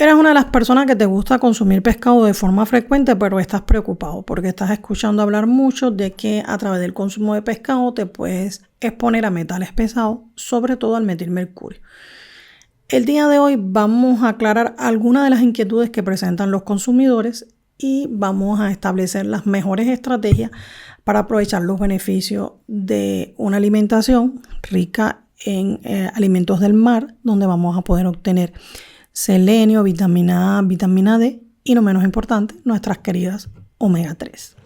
Eres una de las personas que te gusta consumir pescado de forma frecuente, pero estás preocupado porque estás escuchando hablar mucho de que a través del consumo de pescado te puedes exponer a metales pesados, sobre todo al metilmercurio. El día de hoy vamos a aclarar algunas de las inquietudes que presentan los consumidores y vamos a establecer las mejores estrategias para aprovechar los beneficios de una alimentación rica en alimentos del mar, donde vamos a poder obtener selenio, vitamina A, vitamina D y, no menos importante, nuestras queridas omega 3.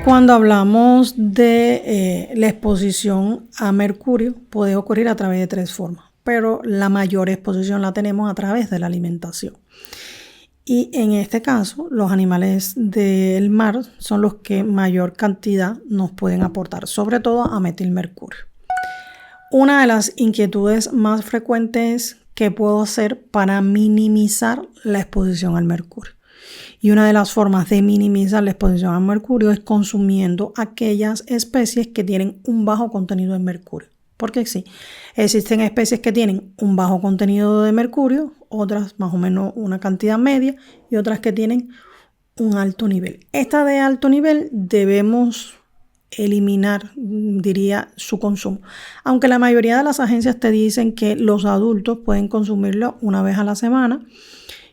Cuando hablamos de la exposición a mercurio, puede ocurrir a través de tres formas, pero la mayor exposición la tenemos a través de la alimentación. Y en este caso, los animales del mar son los que mayor cantidad nos pueden aportar, sobre todo a metilmercurio. Una de las inquietudes más frecuentes que puedo hacer para minimizar la exposición al mercurio. Y una de las formas de minimizar la exposición al mercurio es consumiendo aquellas especies que tienen un bajo contenido de mercurio. Porque sí, existen especies que tienen un bajo contenido de mercurio, otras más o menos una cantidad media y otras que tienen un alto nivel. Esta de alto nivel debemos eliminar, diría, su consumo. Aunque la mayoría de las agencias te dicen que los adultos pueden consumirlo una vez a la semana,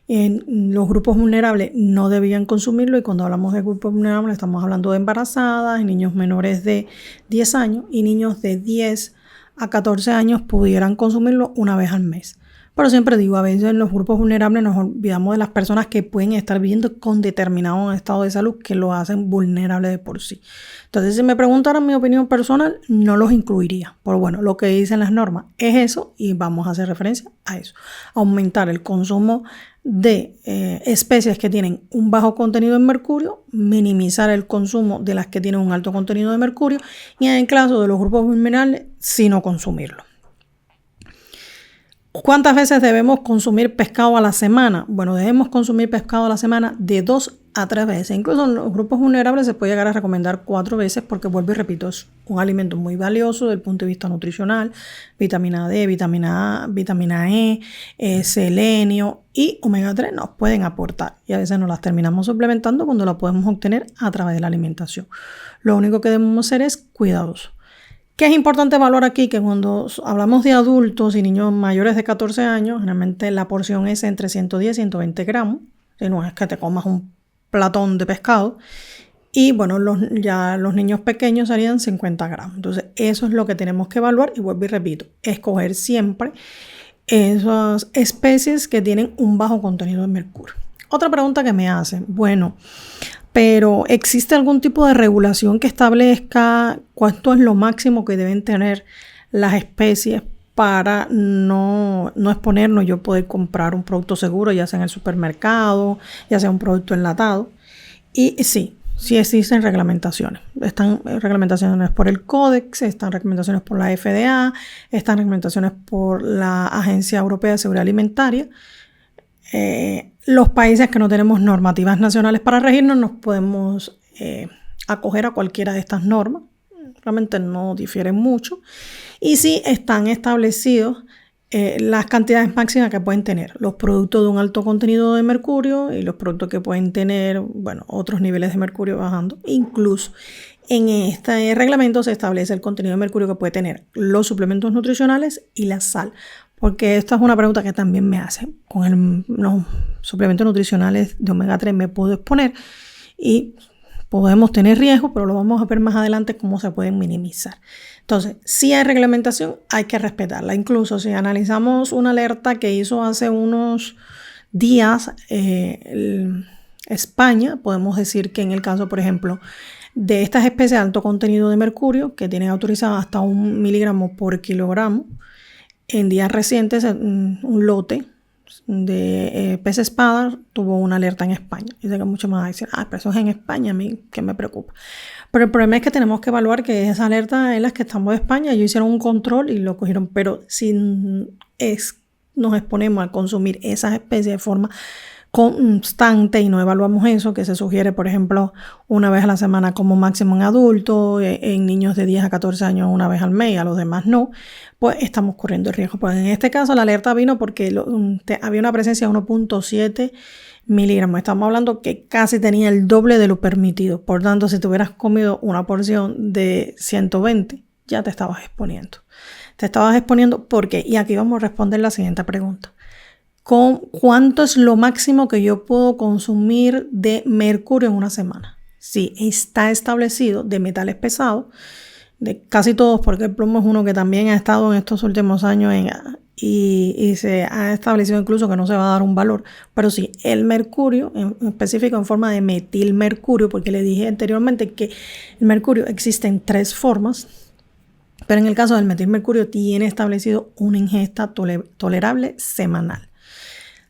los grupos vulnerables no debían consumirlo, y cuando hablamos de grupos vulnerables estamos hablando de embarazadas, niños menores de 10 años y niños de 10 a 14 años pudieran consumirlo una vez al mes. Pero siempre digo, a veces en los grupos vulnerables nos olvidamos de las personas que pueden estar viviendo con determinado estado de salud que lo hacen vulnerable de por sí. Entonces, si me preguntaran mi opinión personal, no los incluiría. Pero bueno, lo que dicen las normas es eso y vamos a hacer referencia a eso. Aumentar el consumo de especies que tienen un bajo contenido de mercurio, minimizar el consumo de las que tienen un alto contenido de mercurio y, en el caso de los grupos vulnerables, si no consumirlo. ¿Cuántas veces debemos consumir pescado a la semana? Bueno, debemos consumir pescado a la semana de 2 a 3 veces. Incluso en los grupos vulnerables se puede llegar a recomendar 4 veces porque, vuelvo y repito, es un alimento muy valioso desde el punto de vista nutricional. Vitamina D, vitamina A, vitamina E, selenio y omega 3 nos pueden aportar. Y a veces nos las terminamos suplementando cuando la podemos obtener a través de la alimentación. Lo único que debemos hacer es cuidadosos. ¿Qué es importante valorar aquí? Que cuando hablamos de adultos y niños mayores de 14 años, generalmente la porción es entre 110 y 120 gramos. Si no es que te comas un platón de pescado. Y bueno, ya los niños pequeños serían 50 gramos. Entonces, eso es lo que tenemos que evaluar. Y vuelvo y repito, escoger siempre esas especies que tienen un bajo contenido de mercurio. Otra pregunta que me hacen, bueno, pero ¿existe algún tipo de regulación que establezca cuánto es lo máximo que deben tener las especies para no exponernos, yo poder comprar un producto seguro, ya sea en el supermercado, ya sea un producto enlatado? Y sí existen reglamentaciones. Están reglamentaciones por el Códex, están reglamentaciones por la FDA, están reglamentaciones por la Agencia Europea de Seguridad Alimentaria. Los países que no tenemos normativas nacionales para regirnos nos podemos acoger a cualquiera de estas normas. Realmente no difieren mucho. Y sí están establecidos las cantidades máximas que pueden tener los productos de un alto contenido de mercurio y los productos que pueden tener, bueno, otros niveles de mercurio bajando. Incluso en este reglamento se establece el contenido de mercurio que puede tener los suplementos nutricionales y la sal. Porque esta es una pregunta que también me hacen. Con los suplementos nutricionales de omega 3 me puedo exponer y podemos tener riesgo, pero lo vamos a ver más adelante cómo se pueden minimizar. Entonces, si hay reglamentación, hay que respetarla. Incluso si analizamos una alerta que hizo hace unos días España, podemos decir que en el caso, por ejemplo, de estas especies de alto contenido de mercurio, que tienen autorizado hasta 1 miligramo por kilogramo, en días recientes un lote de pez espada tuvo una alerta en España. Y sé que muchos más dicen, pero eso es en España, a mí que me preocupa. Pero el problema es que tenemos que evaluar que esa alerta es la que estamos de España. Ellos hicieron un control y lo cogieron. Pero si nos exponemos a consumir esas especies de forma constante y no evaluamos eso, que se sugiere, por ejemplo, una vez a la semana como máximo en adultos, en niños de 10 a 14 años una vez al mes, a los demás no, pues estamos corriendo el riesgo. Pues en este caso la alerta vino porque había una presencia de 1.7 miligramos. Estamos hablando que casi tenía el doble de lo permitido. Por tanto, si te hubieras comido una porción de 120, ya te estabas exponiendo. Te estabas exponiendo porque, y aquí vamos a responder la siguiente pregunta. ¿Cuánto es lo máximo que yo puedo consumir de mercurio en una semana? Sí, está establecido de metales pesados, de casi todos, porque el plomo es uno que también ha estado en estos últimos años y se ha establecido incluso que no se va a dar un valor. Pero sí, el mercurio, en específico en forma de metilmercurio, porque le dije anteriormente que el mercurio existe en 3 formas, pero en el caso del metilmercurio tiene establecido una ingesta tolerable semanal.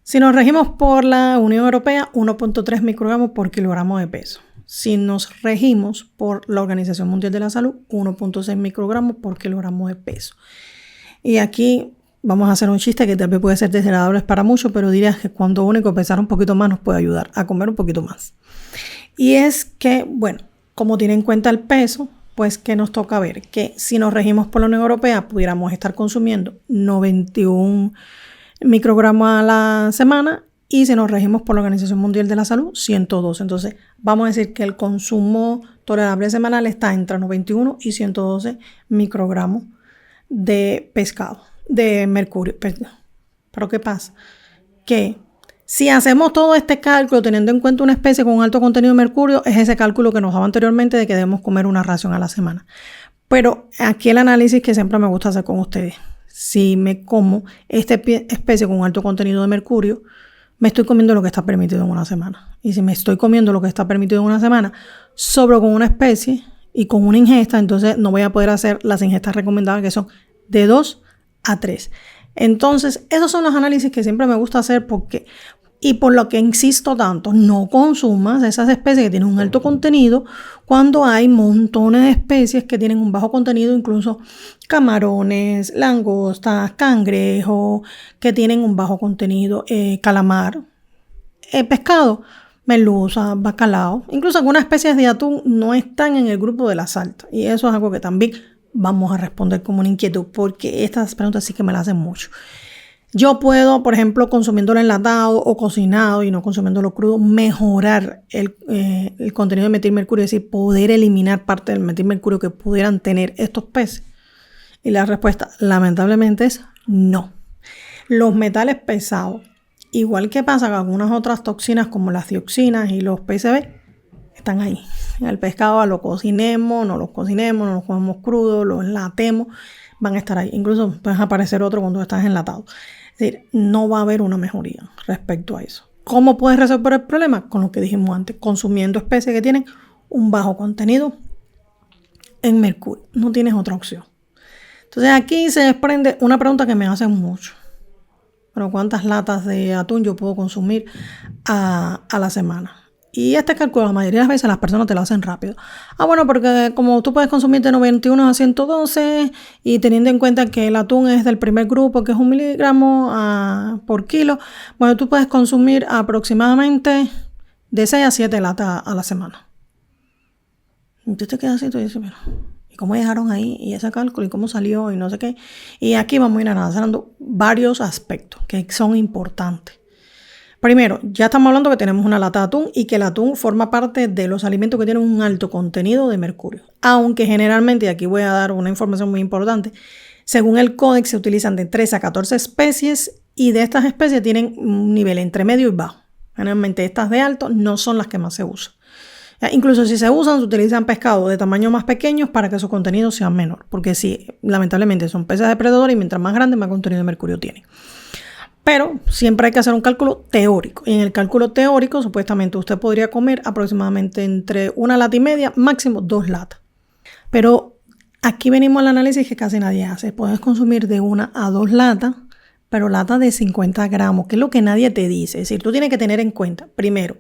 Si nos regimos por la Unión Europea, 1.3 microgramos por kilogramo de peso. Si nos regimos por la Organización Mundial de la Salud, 1.6 microgramos por kilogramo de peso. Y aquí vamos a hacer un chiste que tal vez puede ser desagradable para muchos, pero diría que cuando único pesar un poquito más nos puede ayudar a comer un poquito más. Y es que, bueno, como tiene en cuenta el peso, pues que nos toca ver que si nos regimos por la Unión Europea, pudiéramos estar consumiendo 91 microgramos a la semana, y si nos regimos por la Organización Mundial de la Salud, 112. Entonces, vamos a decir que el consumo tolerable semanal está entre 91 y 112 microgramos de pescado, de mercurio. Pero ¿qué pasa? Que si hacemos todo este cálculo teniendo en cuenta una especie con alto contenido de mercurio, es ese cálculo que nos daba anteriormente de que debemos comer una ración a la semana. Pero aquí el análisis que siempre me gusta hacer con ustedes. Si me como esta especie con alto contenido de mercurio, me estoy comiendo lo que está permitido en una semana. Y si me estoy comiendo lo que está permitido en una semana, sobro con una especie y con una ingesta, entonces no voy a poder hacer las ingestas recomendadas, que son de 2 a 3. Entonces, esos son los análisis que siempre me gusta hacer y por lo que insisto tanto, no consumas esas especies que tienen un alto contenido cuando hay montones de especies que tienen un bajo contenido, incluso camarones, langostas, cangrejos, que tienen un bajo contenido, calamar, pescado, merluza, bacalao, incluso algunas especies de atún no están en el grupo de la salta. Y eso es algo que también vamos a responder como una inquietud, porque estas preguntas sí que me las hacen mucho. Yo puedo, por ejemplo, consumiéndolo enlatado o cocinado y no consumiéndolo crudo, mejorar el contenido de metilmercurio, es decir, poder eliminar parte del metilmercurio que pudieran tener estos peces. Y la respuesta, lamentablemente, es no. Los metales pesados, igual que pasa con algunas otras toxinas como las dioxinas y los PCB, están ahí. El pescado lo cocinemos, no lo comemos crudo, lo enlatemos, van a estar ahí. Incluso pueden aparecer otro cuando estás enlatado. Es decir, no va a haber una mejoría respecto a eso. ¿Cómo puedes resolver el problema? Con lo que dijimos antes, consumiendo especies que tienen un bajo contenido en mercurio. No tienes otra opción. Entonces aquí se desprende una pregunta que me hacen mucho. Pero ¿cuántas latas de atún yo puedo consumir a la semana? Y este cálculo la mayoría de las veces las personas te lo hacen rápido. Bueno, porque como tú puedes consumir de 91 a 112 y teniendo en cuenta que el atún es del primer grupo, que es 1 miligramo por kilo, bueno, tú puedes consumir aproximadamente de 6 a 7 latas a la semana. Y tú te quedas así y tú dices, mira, ¿y cómo llegaron ahí? Y ese cálculo, ¿y cómo salió? Y no sé qué. Y aquí vamos a ir analizando varios aspectos que son importantes. Primero, ya estamos hablando que tenemos una lata de atún y que el atún forma parte de los alimentos que tienen un alto contenido de mercurio. Aunque generalmente, y aquí voy a dar una información muy importante, según el Codex se utilizan de 3 a 14 especies y de estas especies tienen un nivel entre medio y bajo. Generalmente estas de alto no son las que más se usan. Incluso si se usan, se utilizan pescados de tamaño más pequeños para que su contenido sea menor. Porque sí, lamentablemente son peces depredadores y mientras más grandes, más contenido de mercurio tienen. Pero siempre hay que hacer un cálculo teórico. Y en el cálculo teórico, supuestamente, usted podría comer aproximadamente entre 1 lata y media, máximo 2 latas. Pero aquí venimos al análisis que casi nadie hace. Puedes consumir de 1 a 2 latas, pero latas de 50 gramos, que es lo que nadie te dice. Es decir, tú tienes que tener en cuenta, primero,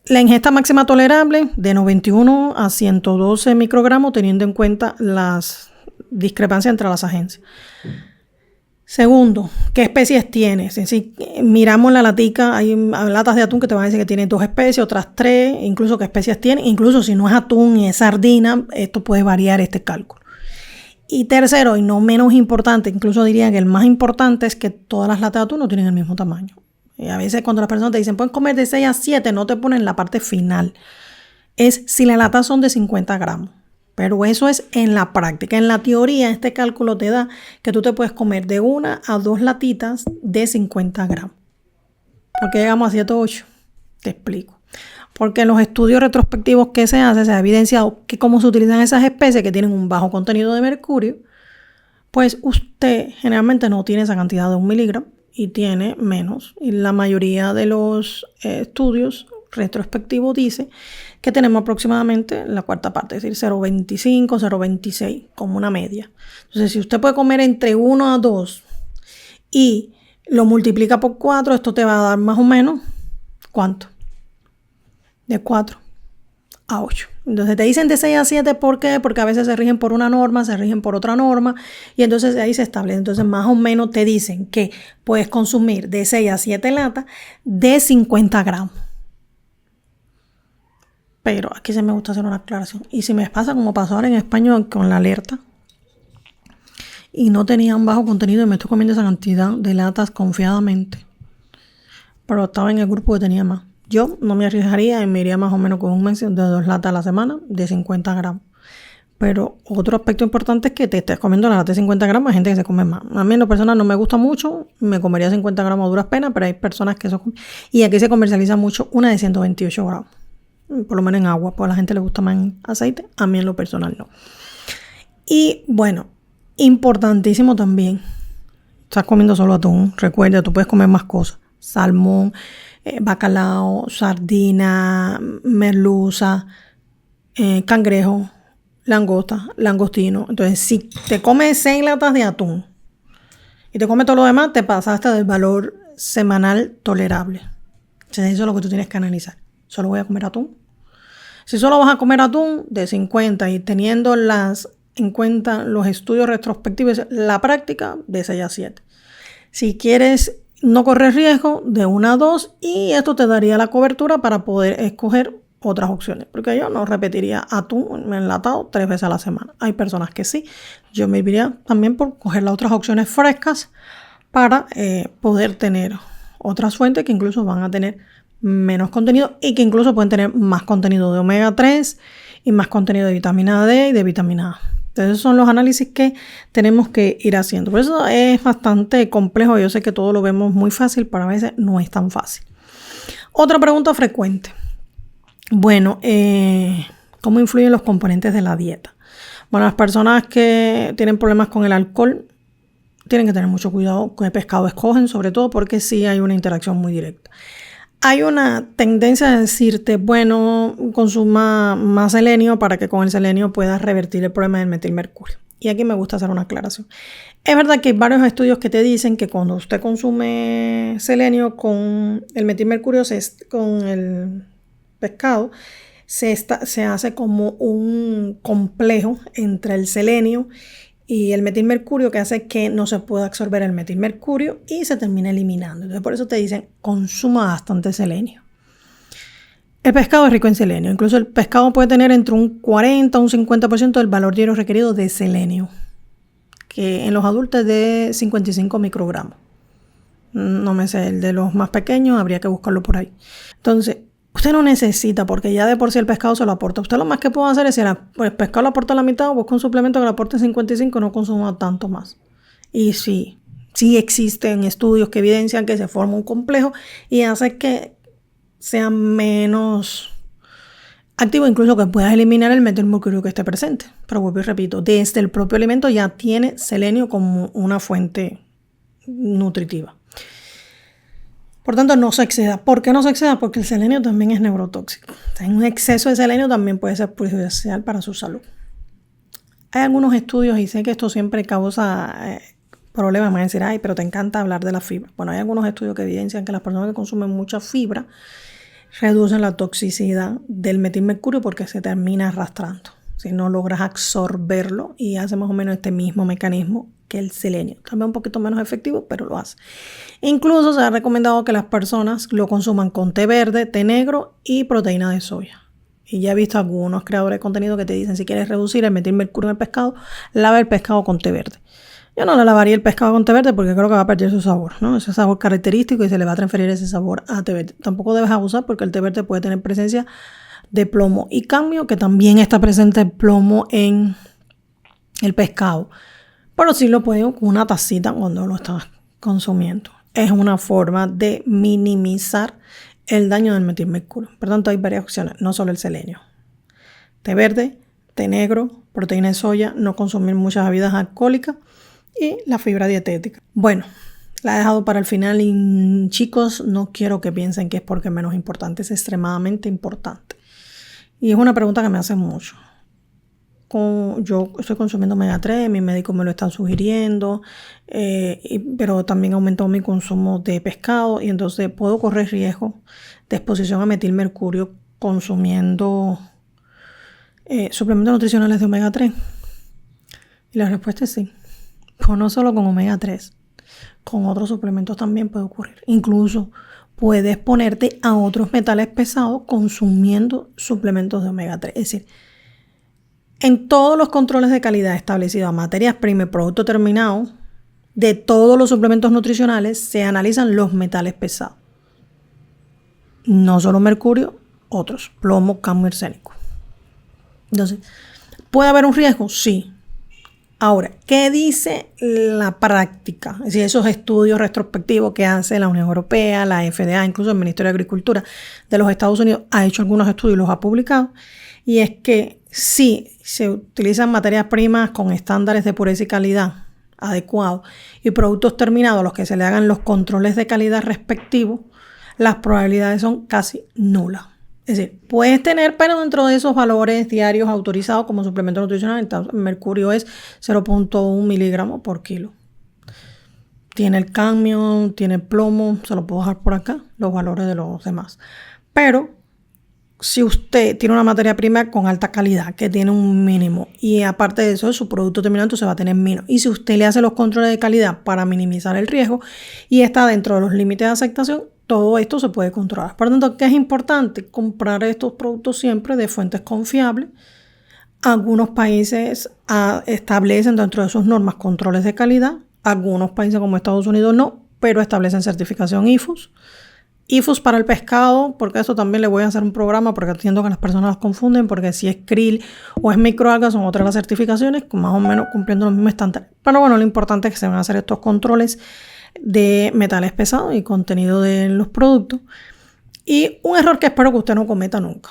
la ingesta máxima tolerable de 91 a 112 microgramos, teniendo en cuenta las discrepancias entre las agencias. Segundo, ¿qué especies tienes? Es decir, miramos la latica, hay latas de atún que te van a decir que tienen 2 especies, otras 3, incluso qué especies tienen. Incluso si no es atún y es sardina, esto puede variar este cálculo. Y tercero, y no menos importante, incluso diría que el más importante, es que todas las latas de atún no tienen el mismo tamaño. Y a veces cuando las personas te dicen, pueden comer de 6 a 7, no te ponen la parte final. Es si las latas son de 50 gramos. Pero eso es en la práctica. En la teoría, este cálculo te da que tú te puedes comer de 1 a 2 latitas de 50 gramos. ¿Por qué llegamos a 7 o 8? Te explico. Porque en los estudios retrospectivos que se hacen, se ha evidenciado que como se utilizan esas especies que tienen un bajo contenido de mercurio, pues usted generalmente no tiene esa cantidad de 1 miligramo y tiene menos. Y la mayoría de los estudios retrospectivos dice que tenemos aproximadamente la cuarta parte, es decir, 0,25, 0,26 como una media. Entonces, si usted puede comer entre 1 a 2 y lo multiplica por 4, esto te va a dar más o menos, ¿cuánto? De 4 a 8. Entonces te dicen de 6 a 7, ¿por qué? Porque a veces se rigen por una norma, se rigen por otra norma y entonces ahí se establece. Entonces más o menos te dicen que puedes consumir de 6 a 7 latas de 50 gramos. Pero aquí se me gusta hacer una aclaración. Y si me pasa como pasó ahora en España con la alerta y no tenía un bajo contenido y me estoy comiendo esa cantidad de latas confiadamente, pero estaba en el grupo que tenía más. Yo no me arriesgaría y me iría más o menos con un mención de 2 latas a la semana de 50 gramos. Pero otro aspecto importante es que te estés comiendo la lata de 50 gramos. Hay gente que se come más. A mí en lo personal no me gusta mucho. Me comería 50 gramos a duras penas, pero hay personas que eso comen. Y aquí se comercializa mucho una de 128 gramos. Por lo menos en agua, pues a la gente le gusta más en aceite. A mí en lo personal no. Y bueno, importantísimo también. Estás comiendo solo atún. Recuerda, tú puedes comer más cosas. Salmón, bacalao, sardina, merluza, cangrejo, langosta, langostino. Entonces, si te comes 6 latas de atún y te comes todo lo demás, te pasaste del valor semanal tolerable. Entonces, eso es lo que tú tienes que analizar. ¿Solo voy a comer atún? Si solo vas a comer atún de 50 y teniendo en cuenta los estudios retrospectivos, la práctica de 6 a 7. Si quieres no correr riesgo, de 1 a 2, y esto te daría la cobertura para poder escoger otras opciones, porque yo no repetiría atún enlatado 3 veces a la semana. Hay personas que sí. Yo me iría también por coger las otras opciones frescas para poder tener otras fuentes que incluso van a tener menos contenido y que incluso pueden tener más contenido de omega 3 y más contenido de vitamina D y de vitamina A. Entonces esos son los análisis que tenemos que ir haciendo. Por eso es bastante complejo. Yo sé que todo lo vemos muy fácil, pero a veces no es tan fácil. Otra pregunta frecuente. Bueno, ¿cómo influyen los componentes de la dieta? Bueno, las personas que tienen problemas con el alcohol tienen que tener mucho cuidado con el pescado escogen, sobre todo porque sí hay una interacción muy directa. Hay una tendencia a decirte, bueno, consuma más selenio para que con el selenio puedas revertir el problema del metilmercurio. Y aquí me gusta hacer una aclaración. Es verdad que hay varios estudios que te dicen que cuando usted consume selenio con el metilmercurio, con el pescado, se hace como un complejo entre el selenio y el metilmercurio que hace que no se pueda absorber el metilmercurio y se termina eliminando. Entonces por eso te dicen, consuma bastante selenio. El pescado es rico en selenio. Incluso el pescado puede tener entre un 40 a un 50% del valor diario requerido de selenio, que en los adultos es de 55 microgramos. No me sé, el de los más pequeños habría que buscarlo por ahí. Entonces, usted no necesita, porque ya de por sí el pescado se lo aporta. Usted lo más que puede hacer es, si el pescado lo aporta a la mitad, o busca un suplemento que lo aporte 55, no consuma tanto más. Y sí existen estudios que evidencian que se forma un complejo y hace que sea menos activo, incluso que puedas eliminar el metilmercurio que esté presente. Pero vuelvo y repito, desde el propio alimento ya tiene selenio como una fuente nutritiva. Por tanto, no se exceda. ¿Por qué no se exceda? Porque el selenio también es neurotóxico. Un exceso de selenio también puede ser perjudicial para su salud. Hay algunos estudios, y sé que esto siempre causa problemas. Me van a decir, ay, pero te encanta hablar de la fibra. Bueno, hay algunos estudios que evidencian que las personas que consumen mucha fibra reducen la toxicidad del metilmercurio porque se termina arrastrando. Si no logras absorberlo y hace más o menos este mismo mecanismo que el selenio. También un poquito menos efectivo, pero lo hace. Incluso se ha recomendado que las personas lo consuman con té verde, té negro y proteína de soya. Y ya he visto algunos creadores de contenido que te dicen, si quieres reducir el meter mercurio en el pescado, lava el pescado con té verde. Yo no le lavaría el pescado con té verde porque creo que va a perder su sabor, ¿no? Ese sabor característico y se le va a transferir ese sabor a té verde. Tampoco debes abusar porque el té verde puede tener presencia de plomo y cadmio, que también está presente el plomo en el pescado. Pero sí lo puedes con una tacita cuando lo estás consumiendo. Es una forma de minimizar el daño del metilmercurio. Por tanto, hay varias opciones, no solo el selenio. Té verde, té negro, proteína de soya, no consumir muchas bebidas alcohólicas y la fibra dietética. Bueno, la he dejado para el final y chicos, no quiero que piensen que es porque es menos importante, es extremadamente importante. Y es una pregunta que me hacen mucho. Yo estoy consumiendo omega 3, mi médico me lo está sugiriendo, pero también aumentó mi consumo de pescado y entonces puedo correr riesgo de exposición a metilmercurio consumiendo suplementos nutricionales de omega 3. Y la respuesta es sí. Pues no solo con omega 3, con otros suplementos también puede ocurrir. Incluso puedes ponerte a otros metales pesados consumiendo suplementos de omega 3. Es decir, en todos los controles de calidad establecidos a materias primas y producto terminado de todos los suplementos nutricionales se analizan los metales pesados. No solo mercurio, otros, plomo, cadmio, arsénico. Entonces, ¿puede haber un riesgo? Sí. Ahora, ¿qué dice la práctica? Es decir, esos estudios retrospectivos que hace la Unión Europea, la FDA, incluso el Ministerio de Agricultura de los Estados Unidos ha hecho algunos estudios y los ha publicado. Y es que sí, se utilizan materias primas con estándares de pureza y calidad adecuados y productos terminados a los que se le hagan los controles de calidad respectivos, las probabilidades son casi nulas. Es decir, puedes tener, pero dentro de esos valores diarios autorizados como suplemento nutricional, entonces el mercurio es 0.1 miligramos por kilo. Tiene el cadmio, tiene el plomo, se lo puedo dejar por acá, los valores de los demás. Pero si usted tiene una materia prima con alta calidad, que tiene un mínimo, y aparte de eso, su producto terminado entonces va a tener menos. Y si usted le hace los controles de calidad para minimizar el riesgo y está dentro de los límites de aceptación, todo esto se puede controlar. Por lo tanto, ¿qué es importante? Comprar estos productos siempre de fuentes confiables. Algunos países establecen dentro de sus normas controles de calidad. Algunos países como Estados Unidos no, pero establecen certificación IFUS. IFUS para el pescado, porque eso también le voy a hacer un programa, porque entiendo que las personas las confunden, porque si es krill o es microalgas son otras las certificaciones, más o menos cumpliendo los mismos estándares. Pero bueno, lo importante es que se van a hacer estos controles de metales pesados y contenido de los productos. Y un error que espero que usted no cometa nunca.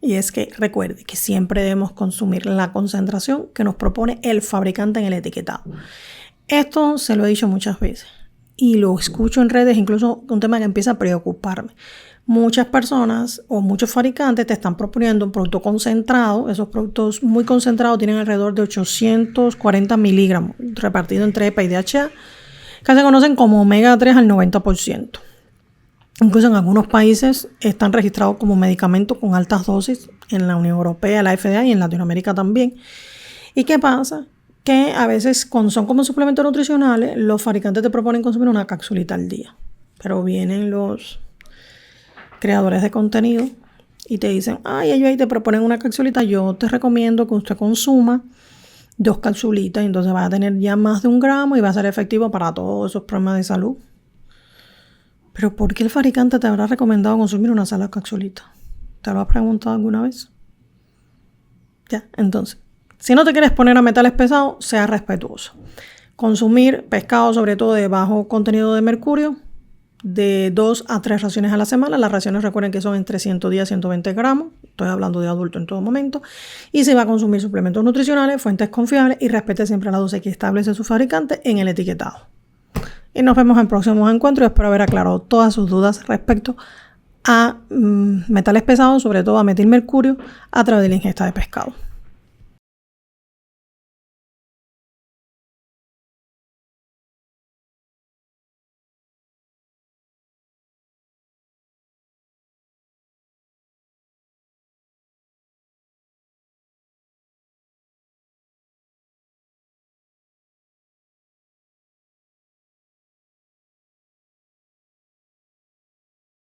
Y es que recuerde que siempre debemos consumir la concentración que nos propone el fabricante en el etiquetado. Esto se lo he dicho muchas veces. Y lo escucho en redes, incluso un tema que empieza a preocuparme. Muchas personas o muchos fabricantes te están proponiendo un producto concentrado. Esos productos muy concentrados tienen alrededor de 840 miligramos, repartido entre EPA y DHA, que se conocen como omega 3 al 90%. Incluso en algunos países están registrados como medicamentos con altas dosis en la Unión Europea, la FDA y en Latinoamérica también. ¿Y qué pasa? Que a veces son como suplementos nutricionales, los fabricantes te proponen consumir una capsulita al día. Pero vienen los creadores de contenido y te dicen, ellos ahí te proponen una capsulita, yo te recomiendo que usted consuma 2 capsulitas, y entonces va a tener ya más de 1 gramo y va a ser efectivo para todos esos problemas de salud. Pero ¿por qué el fabricante te habrá recomendado consumir una sola capsulita? ¿Te lo has preguntado alguna vez? Ya, entonces, si no te quieres poner a metales pesados, sea respetuoso. Consumir pescado, sobre todo de bajo contenido de mercurio, de 2 a 3 raciones a la semana. Las raciones recuerden que son entre 110 y 120 gramos. Estoy hablando de adulto en todo momento. Y si va a consumir suplementos nutricionales, fuentes confiables y respete siempre la dosis que establece su fabricante en el etiquetado. Y nos vemos en próximos encuentros. Espero haber aclarado todas sus dudas respecto a metales pesados, sobre todo a metilmercurio, a través de la ingesta de pescado.